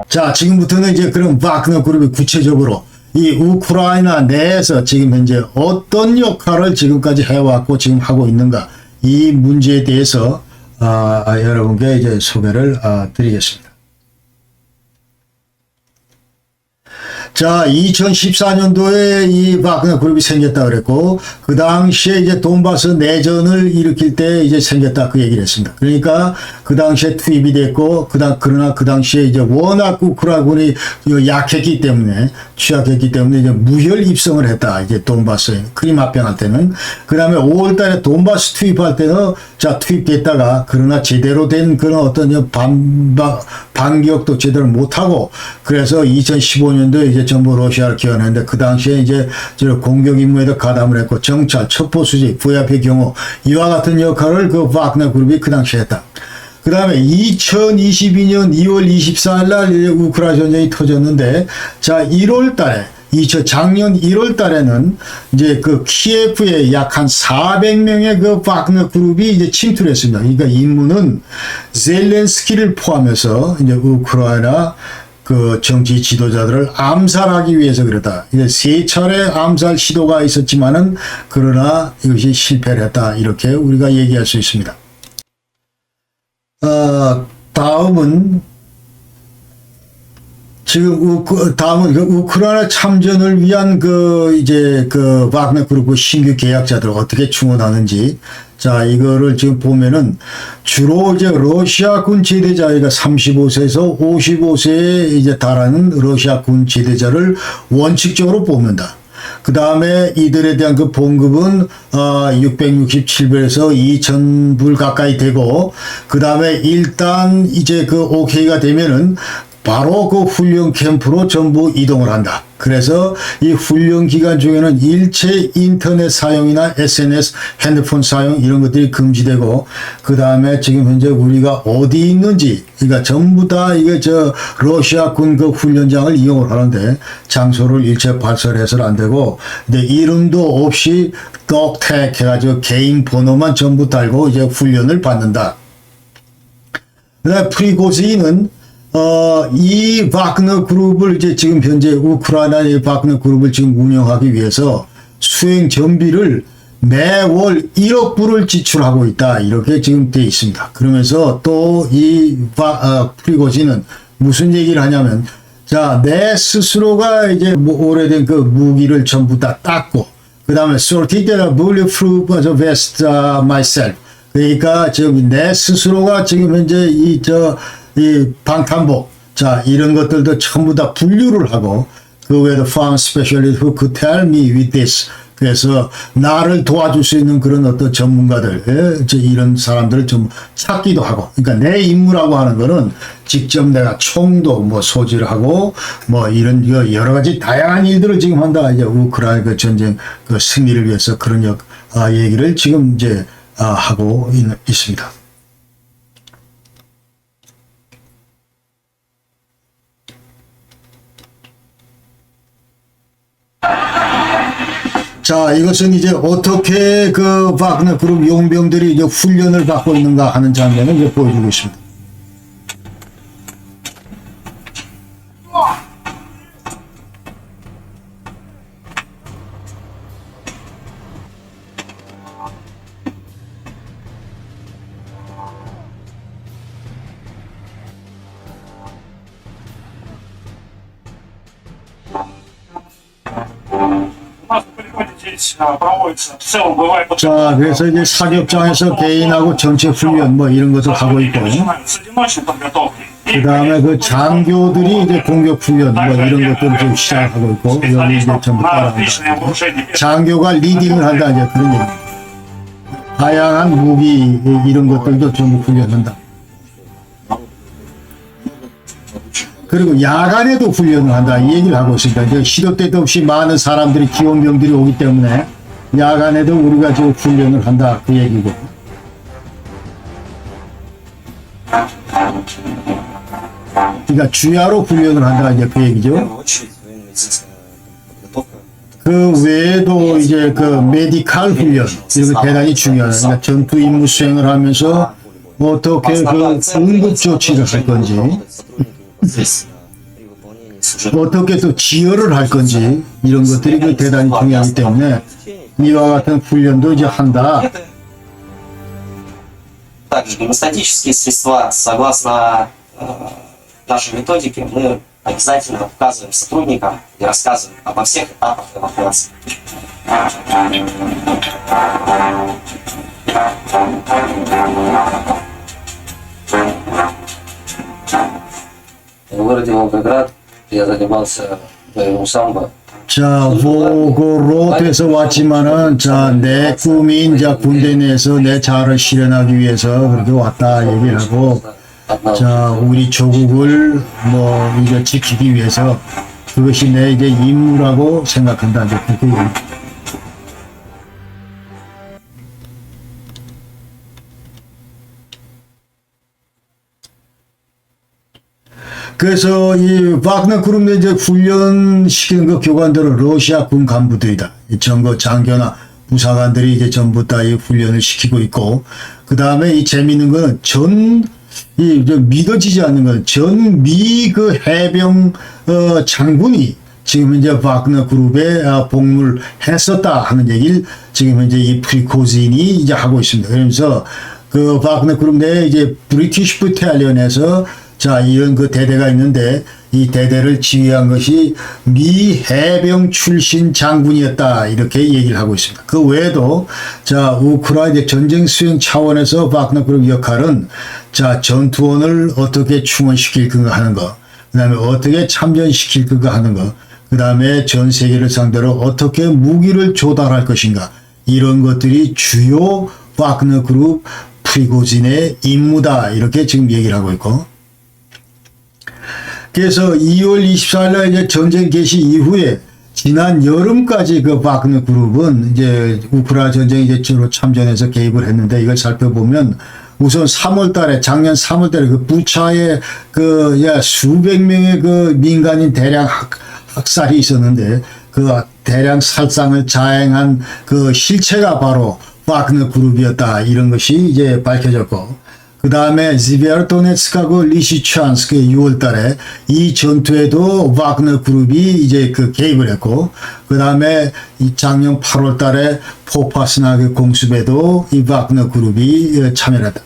자, 지금부터는 이제 그럼 바그너 그룹이 구체적으로 이 우크라이나 내에서 지금 현재 어떤 역할을 지금까지 해왔고 지금 하고 있는가, 이 문제에 대해서 여러분께 이제 소개를 드리겠습니다. 자, 2014년도에 이 바그너 그룹이 생겼다 그랬고, 그 당시에 이제 돈바스 내전을 일으킬 때 이제 생겼다 그 얘기를 했습니다. 그러니까 그 당시에 투입이 됐고, 그러나 그 당시에 이제 워낙 우크라군이 약했기 때문에, 취약했기 때문에 이제 무혈 입성을 했다. 이제 돈바스, 크림합병한테는. 그 다음에 5월 달에 돈바스 투입할 때는, 자, 투입됐다가, 그러나 제대로 된 그런 어떤 반격도 제대로 못하고, 그래서 2015년도에 이제 전부 러시아를 기원했는데, 그 당시에 이제 공격 임무에도 가담을 했고, 정찰, 첩보 수집, VIP의 경우, 이와 같은 역할을 그 바그너 그룹이 그 당시에 했다. 그 다음에 2022년 2월 24일 날 우크라이나 전쟁이 터졌는데, 자, 1월 달에, 작년 1월 달에는 이제 그 키예프에 약 한 400명의 그 바그너 그룹이 이제 침투를 했습니다. 그러니까 임무는 젤렌스키를 포함해서 이제 우크라이나 그 정치 지도자들을 암살하기 위해서 그랬다. 이제 3차례 암살 시도가 있었지만은, 그러나 이것이 실패를 했다. 이렇게 우리가 얘기할 수 있습니다. 다음은 지금 다음은 그 우크라이나 참전을 위한 이제 바그너 그룹 신규 계약자들 어떻게 충원하는지, 자, 이거를 지금 보면은 주로 이제 러시아 군 제대자가 35세에서 55세에 이제 달하는 러시아 군 제대자를 원칙적으로 뽑는다. 그 다음에 이들에 대한 그 봉급은 667불에서 2000불 가까이 되고, 그 다음에 일단 이제 오케이가 되면은 바로 그 훈련 캠프로 전부 이동을 한다. 그래서 이 훈련 기간 중에는 일체 인터넷 사용이나 SNS, 핸드폰 사용 이런 것들이 금지되고, 그 다음에 지금 현재 우리가 어디 있는지, 그러니까 전부 다 이게 러시아 군 그 훈련장을 이용을 하는데, 장소를 일체 발설해서는 안 되고, 근데 이름도 없이 떡택 해가지고 개인 번호만 전부 달고 이제 훈련을 받는다. 그다음에 프리고진은 이 바그너 그룹을 이제 지금 현재 우크라이나의 바그너 그룹을 지금 운영하기 위해서 수행 전비를 매월 1억 불을 지출하고 있다. 이렇게 지금 되어 있습니다. 그러면서 또 이 프리고진은 무슨 얘기를 하냐면, 자, 내 스스로가 이제 오래된 그 무기를 전부 다 닦고, 그 다음에 sorted the bulletproof vest myself. 그러니까 지금 내 스스로가 지금 현재 이 방탄복, 자, 이런 것들도 전부 다 분류를 하고, 그 외에도 farm specialist who could tell me with this. 그래서 나를 도와줄 수 있는 그런 어떤 전문가들, 이런 사람들을 좀 찾기도 하고. 그러니까 내 임무라고 하는 거는 직접 내가 총도 소지를 하고, 이런 여러 가지 다양한 일들을 지금 한다. 이제 우크라이나 그 전쟁 그 승리를 위해서 그런 얘기를 지금 이제 하고 있습니다. 자, 이것은 이제 어떻게 그 바그너 그룹 용병들이 이제 훈련을 받고 있는가 하는 장면을 이제 보여주고 있습니다. 자, 그래서 이제 사격장에서 개인하고 전체 훈련 이런 것을 하고 있고, 그 다음에 그 장교들이 이제 공격 훈련 이런 것들을 지금 시작하고 있고, 여기 이제 전부 따라한다. 장교가 리딩을 한다. 이제 그런 얘기. 다양한 무기 이런 것들도 전부 훈련한다. 그리고 야간에도 훈련을 한다. 이 얘기를 하고 있습니다. 이제 시도 때도 없이 많은 사람들이, 기원병들이 오기 때문에 야간에도 우리가 지금 훈련을 한다. 그 얘기고. 그러니까 주야로 훈련을 한다. 이제 그 얘기죠. 그 외에도 이제 그 메디칼 훈련, 이거 대단히 중요하다. 그러니까 전투 임무 수행을 하면서 어떻게 그 응급 조치를 할 건지. 어떻게 또 지혈을 할 건지 이런 것들이 그 대단히 중요하기 때문에 이와 같은 훈련도 이제 한다. Также гемостатические средства, согласно нашей методике, мы обязательно указываем сотрудникам и рассказываем обо всех этапах эвакуации. В городе Волгоград я занимался боевым самбо. 자, 보고로드에서 왔지만은, 자, 내 꿈인, 자, 군대 내에서 내 자아를 실현하기 위해서 그렇게 왔다 얘기를 하고, 자, 우리 조국을 이제 지키기 위해서 그것이 내 이제 임무라고 생각한다. 이제 그렇게 얘기합니다. 그래서 이 와그너 그룹 내 이제 훈련시키는 그 교관들은 러시아 군 간부들이다. 전거 장교나 부사관들이 이제 전부 다 이 훈련을 시키고 있고, 그 다음에 이 재미있는 거는 믿어지지 않는 건 전미 그 해병 장군이 지금 이제 와그너 그룹에 복무했었다 하는 얘기를 지금 이제 이 프리코진이 이제 하고 있습니다. 그러면서 그 와그너 그룹 내에 이제 브리티시 부탈리언에서 자, 이런 그 대대가 있는데 이 대대를 지휘한 것이 미 해병 출신 장군이었다. 이렇게 얘기를 하고 있습니다. 그 외에도 자, 우크라이나 전쟁 수행 차원에서 와그너 그룹 역할은 자, 전투원을 어떻게 충원시킬 건가 하는 거, 그 다음에 어떻게 참전시킬 건가 하는 거, 그 다음에 전 세계를 상대로 어떻게 무기를 조달할 것인가, 이런 것들이 주요 와그너 그룹 프리고진의 임무다. 이렇게 지금 얘기를 하고 있고, 그래서 2월 24일 날 이제 전쟁 개시 이후에 지난 여름까지 그 와그너 그룹은 이제 우크라이나 전쟁에 이제 주로 참전해서 개입을 했는데, 이걸 살펴보면 우선 3월 달에, 작년 3월 달에 그 부차에 수백 명의 그 민간인 대량 학살이 있었는데, 그 대량 살상을 자행한 그 실체가 바로 와그너 그룹이었다. 이런 것이 이제 밝혀졌고, 그 다음에 지베르도네츠크하고 리시찬스크 6월 달에 이 전투에도 와그너 그룹이 이제 그 개입을 했고, 그 다음에 이 작년 8월 달에 포파스나그 공습에도 이 와그너 그룹이 참여를 했다.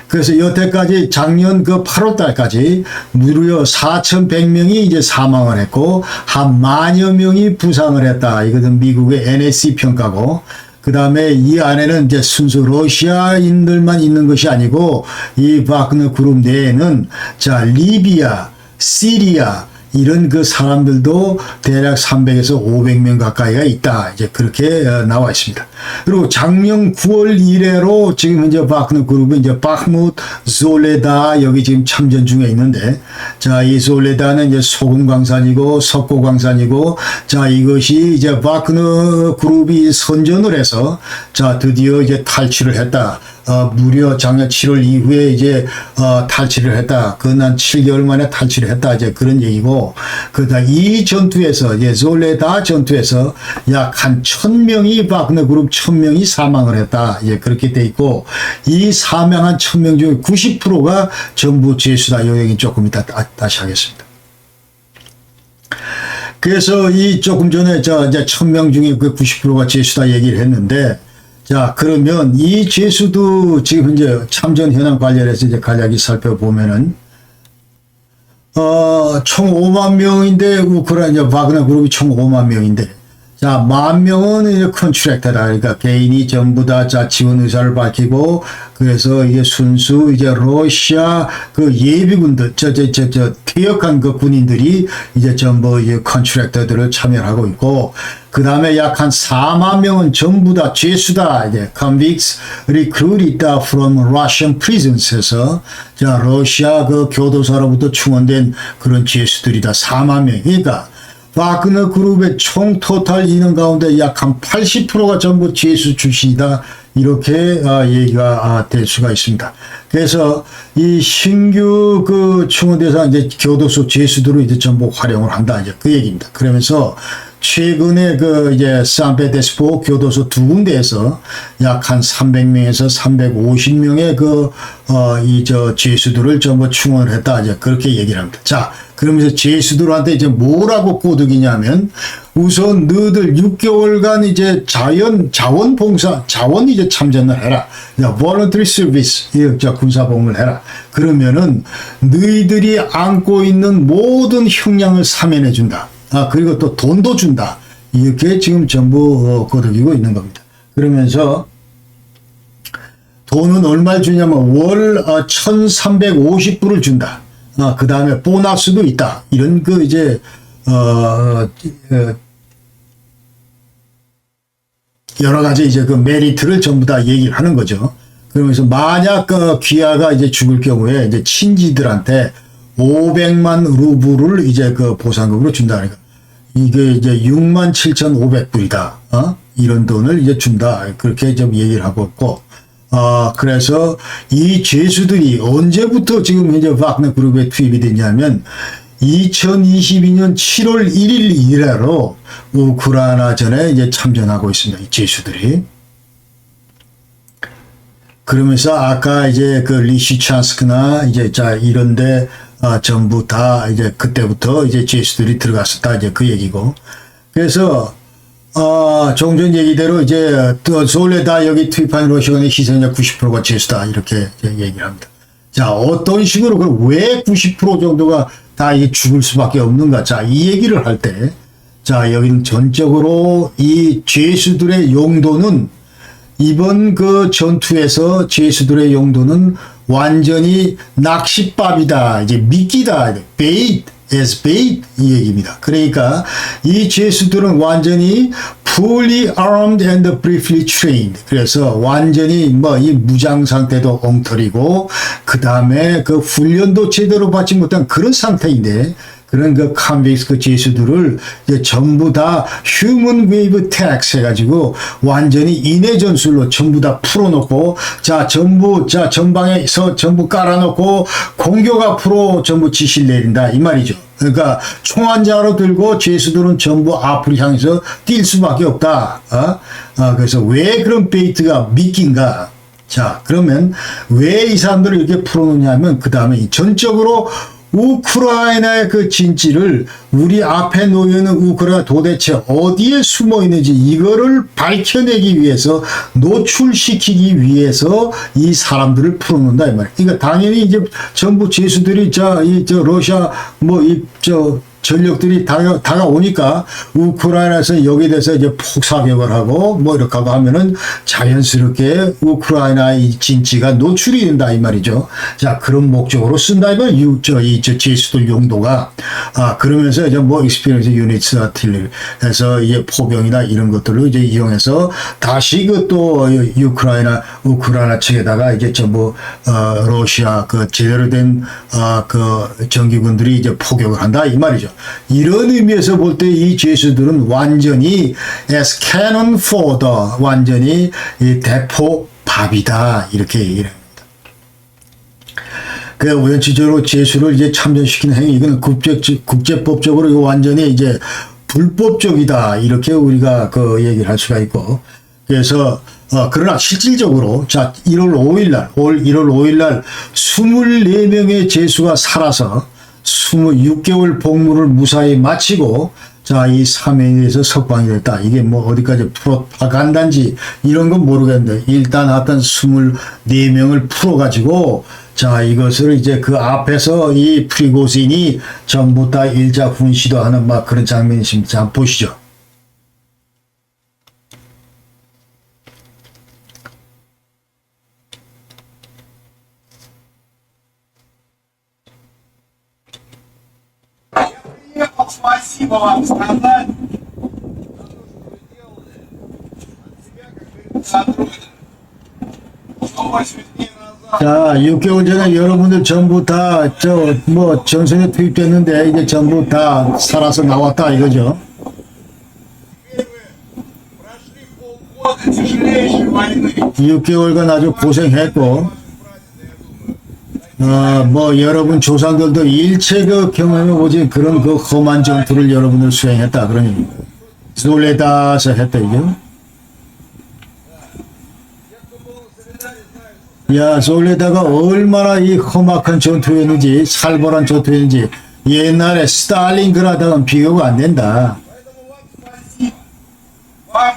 그래서 여태까지 작년 그 8월 달까지 무려 4,100명이 이제 사망을 했고, 한 만여 명이 부상을 했다. 이것은 미국의 NSC 평가고, 그 다음에 이 안에는 이제 순수 러시아인들만 있는 것이 아니고, 이 와그너 그룹 내에는 자, 리비아, 시리아, 이런 그 사람들도 대략 300에서 500명 가까이가 있다. 이제 그렇게 나와 있습니다. 그리고 작년 9월 이래로 지금 현재 와그너 그룹은 이제 바흐무트, 솔레다 여기 지금 참전 중에 있는데, 자, 이 솔레다는 이제 소금 광산이고 석고 광산이고, 자, 이것이 이제 와그너 그룹이 선전을 해서 자, 드디어 이제 탈취를 했다. 무려 작년 7월 이후에 이제 탈취를 했다. 그난 7개월 만에 탈취를 했다. 이제 그런 얘기고, 그다음 이 전투에서 이제 솔레다 전투에서 약 한 1,000명이 와그너 그룹 1,000명이 사망을 했다. 이제 그렇게 돼 있고, 이 사망한 1,000명 중에 90%가 전부 죄수다. 요 얘기 조금 이따 다시 하겠습니다. 그래서 이 조금 전에 이제 1,000명 중에 그 90%가 죄수다 얘기를 했는데, 자, 그러면 이 죄수도 지금 이제 참전 현황 관련해서 이제 간략히 살펴보면은, 총 5만 명인데, 우크라이나 와그너 그룹이 총 5만 명인데, 자, 10,000명은 이제 컨트랙터다. 그러니까 개인이 전부 다 자, 지원 의사를 밝히고, 그래서 이게 순수 이제 러시아 그 예비군들, 퇴역한 그 군인들이 이제 전부 이제 컨트랙터들을 참여하고 있고, 그 다음에 약 한 4만 명은 전부 다 죄수다. 이제 convicts recruited from Russian prisons 해서 자, 러시아 그 교도소로부터 충원된 그런 죄수들이다. 4만 명. 그러니까 와그너 그룹의 총 토탈 인원 가운데 약 한 80%가 전부 죄수 출신이다. 이렇게 얘기가 될 수가 있습니다. 그래서 이 신규 그 충원대상 이제 교도소 죄수들을 이제 전부 활용을 한다. 이제 그 얘기입니다. 그러면서 최근에 그 이제 산페테스포 교도소 두 군데에서 약 한 300명에서 350명의 그 죄수들을 전부 충원을 했다. 이제 그렇게 얘기를 합니다. 자, 그러면서 제수들한테 이제 뭐라고 꼬드기냐면 우선 너희들 6개월간 이제 자원 이제 참전을 해라. voluntary service, 군사복무를 해라. 그러면은 너희들이 안고 있는 모든 형량을 사면해 준다. 그리고 또 돈도 준다. 이렇게 지금 전부 꼬드기고 있는 겁니다. 그러면서 돈은 얼마를 주냐면 월 1,350불을 준다. 그 다음에 보너스도 있다. 이런 이제 여러 가지 이제 메리트를 전부 다 얘기를 하는 거죠. 그러면서 만약 귀하가 이제 죽을 경우에 이제 친지들한테 500만 루블을 이제 보상금으로 준다. 그러니까 이게 이제 67,500불이다. 이런 돈을 이제 준다. 그렇게 좀 얘기를 하고 있고, 그래서 이 죄수들이 언제부터 지금 현재 박너 그룹에 투입이 됐냐면 2022년 7월 1일 이래로 우크라이나전에 이제 참전하고 있습니다. 이 죄수들이. 그러면서 아까 이제 리시찬스크나 이제 이런데 전부 다 이제 그때부터 이제 죄수들이 들어갔었다. 이제 그 얘기고. 그래서 종전 얘기대로 이제 솔레다 여기 투입한 러시아군의 희생자 90%가 죄수다. 이렇게 얘기를 합니다. 자, 어떤 식으로 왜 90% 정도가 다 이게 죽을 수밖에 없는가? 자, 이 얘기를 할 때, 자, 여기는 전적으로 이 죄수들의 용도는 이번 전투에서 죄수들의 용도는 완전히 낚싯밥이다. 이제 미끼다. bait, as bait 이 얘기입니다. 그러니까 이 죄수들은 완전히 fully armed and briefly trained. 그래서 완전히 이 무장 상태도 엉터리고 그 다음에 훈련도 제대로 받지 못한 그런 상태인데 그런 컨빅스 죄수들을 이제 전부 다 휴먼 웨이브 택스 해가지고 완전히 인해 전술로 전부 다 풀어놓고 전방에서 전부 깔아놓고 공격 앞으로 전부 지시를 내린다 이 말이죠. 그러니까 총 한 자로 들고 죄수들은 전부 앞을 향해서 뛸 수밖에 없다. 그래서 왜 그런 베이트가 미끼인가? 자, 그러면 왜 이 사람들을 이렇게 풀어놓냐면 그 다음에 전적으로 우크라이나의 진지를 우리 앞에 놓여있는 우크라이나 도대체 어디에 숨어 있는지 이거를 밝혀내기 위해서 노출시키기 위해서 이 사람들을 풀어놓는다 이 말이에요. 그러니까 당연히 이제 전부 죄수들이 러시아 전력들이 다가오니까 우크라이나에서 여기에 대해서 이제 폭사격을 하고 이렇게 하고 하면은 자연스럽게 우크라이나의 진지가 노출이 된다 이 말이죠. 자, 그런 목적으로 쓴다 이 말이에요. 이 제수들 용도가. 그러면서 이제 experience units artillery 해서 이제 포병이나 이런 것들을 이제 이용해서 다시 또 우크라이나 측에다가 이제 전부 러시아 제대로 된 정규군들이 이제 포격을 한다 이 말이죠. 이런 의미에서 볼 때 이 죄수들은 완전히 as cannon fodder, 완전히 이 대포밥이다 이렇게 얘기를 합니다. 그 원칙적으로 죄수를 이제 참전시키는 행위 이거는 국제법적으로 이거 완전히 이제 불법적이다 이렇게 우리가 얘기를 할 수가 있고 그래서 그러나 실질적으로 자 1월 5일 날 24명의 죄수가 살아서 26개월 복무를 무사히 마치고 자, 이 사면에서 석방이 됐다. 이게 어디까지 프로파간다인지 이런 건 모르겠는데 일단 하여튼 24명을 풀어가지고 자, 이것을 이제 그 앞에서 이 프리고신이 전부 다 일자 훈시도 하는 그런 장면이 있습니다. 자, 한번 보시죠. Спасибо вам сказать. 자, 6개월 전에 여러분들 전부 다 전선에 투입됐는데 이제 전부 다 살아서 나왔다 이거죠. Прошли полгода тяжелейшей войны. 6개월간 아주 고생했고 여러분 조상들도 일체 경험해보지 그런 험한 전투를 여러분들 수행했다. 그러니 솔레다서 했다 이죠. 야, 솔레다가 얼마나 이 험악한 전투였는지 살벌한 전투였는지 옛날에 스탈린그라드하고는 비교가 안 된다. Вам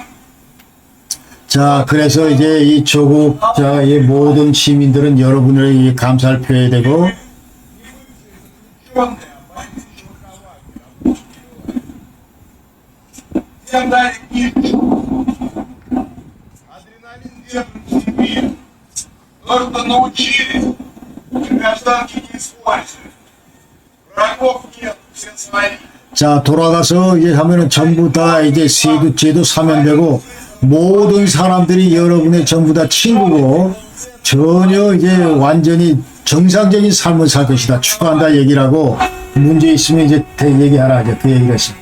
자, 그래서 이제 이 조국, 자, 이 모든 시민들은 여러분의 이 감사를 표해야 되고, заключенные, всем дали книжечку. Адреналин держим в себе. То, что научились, гражданки не используют. Врагов нет, все свои. 자, 돌아가서 이제 하면은 전부 다 이제 세두죄도 사면되고, 모든 사람들이 여러분의 전부 다 친구고, 전혀 이제 완전히 정상적인 삶을 살 것이다. 축하한다 얘기를 하고, 문제 있으면 이제 얘기하라. 이제 그 얘기를 했습니다.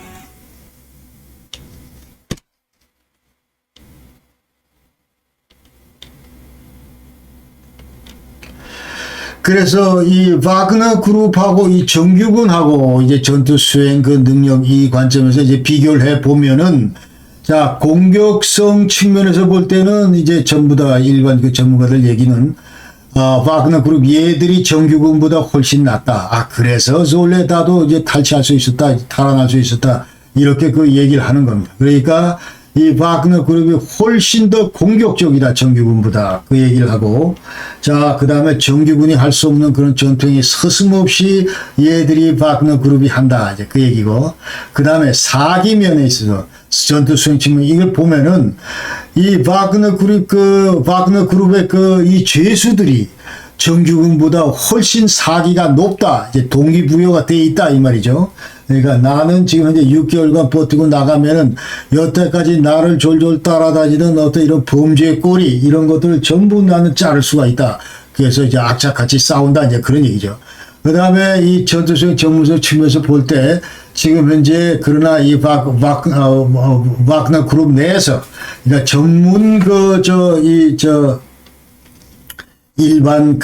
그래서 이 바그너 그룹하고 이 정규군하고 이제 전투 수행 그 능력 이 관점에서 이제 비교를 해 보면은 자, 공격성 측면에서 볼 때는 이제 전부 다 일반 그 전문가들 얘기는 바그너 그룹 얘들이 정규군보다 훨씬 낫다. 아, 그래서 솔레다도 이제 탈취할 수 있었다, 탈환할 수 있었다. 이렇게 그 얘기를 하는 겁니다. 그러니까 이 바그너 그룹이 훨씬 더 공격적이다, 정규군보다. 그 얘기를 하고. 자, 그 다음에 정규군이 할 수 없는 그런 전투행위 서슴없이 얘들이 바그너 그룹이 한다. 이제 그 얘기고. 그 다음에 사기면에 있어서 전투 수행 측면, 이걸 보면은 이 바그너 그룹의 그 이 죄수들이 정규군보다 훨씬 사기가 높다. 이제 동기부여가 돼 있다. 이 말이죠. 그러니까 나는 지금 현재 6개월간 버티고 나가면은 여태까지 나를 졸졸 따라다니던 어떤 이런 범죄의 꼬리, 이런 것들을 전부 나는 자를 수가 있다. 그래서 이제 악착같이 싸운다. 이제 그런 얘기죠. 그 다음에 이 전투수행 전문서 측면에서 볼 때 지금 현재 그러나 이 바그너 그룹 내에서 그러니까 전문 일반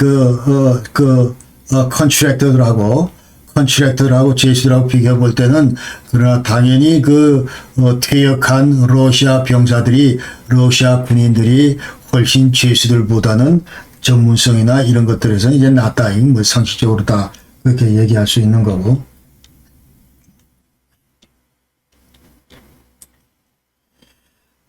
컨트랙터들하고 제시들하고 비교해 볼 때는 그러나 당연히 퇴역한 러시아 병사들이 러시아 군인들이 훨씬 제시들보다는 전문성이나 이런 것들에서는 이제 낫다. 뭐 상식적으로 다 그렇게 얘기할 수 있는 거고.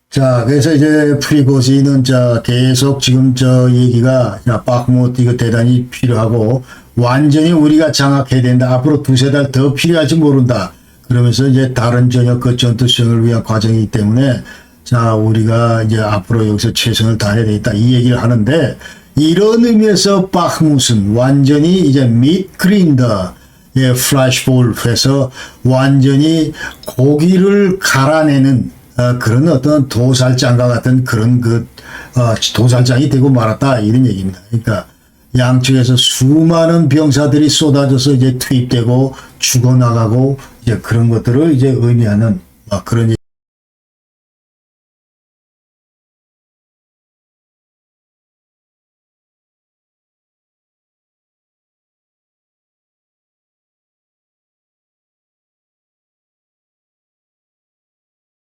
자, 그래서 이제 프리고지는 계속 지금 얘기가 바흐무트 이거 대단히 필요하고 완전히 우리가 장악해야 된다. 앞으로 2-3달 더 필요할지 모른다. 그러면서 이제 다른 전역 그 전투 수행을 위한 과정이기 때문에 자, 우리가 이제 앞으로 여기서 최선을 다해야 되겠다. 이 얘기를 하는데 이런 의미에서 바흐무트는 완전히 이제 밑그린더 플래시볼 해서 완전히 고기를 갈아내는 그런 어떤 도살장과 같은 그런 도살장이 되고 말았다. 이런 얘기입니다. 그러니까 양측에서 수많은 병사들이 쏟아져서 이제 투입되고 죽어나가고 이제 그런 것들을 이제 의미하는 그런 얘기.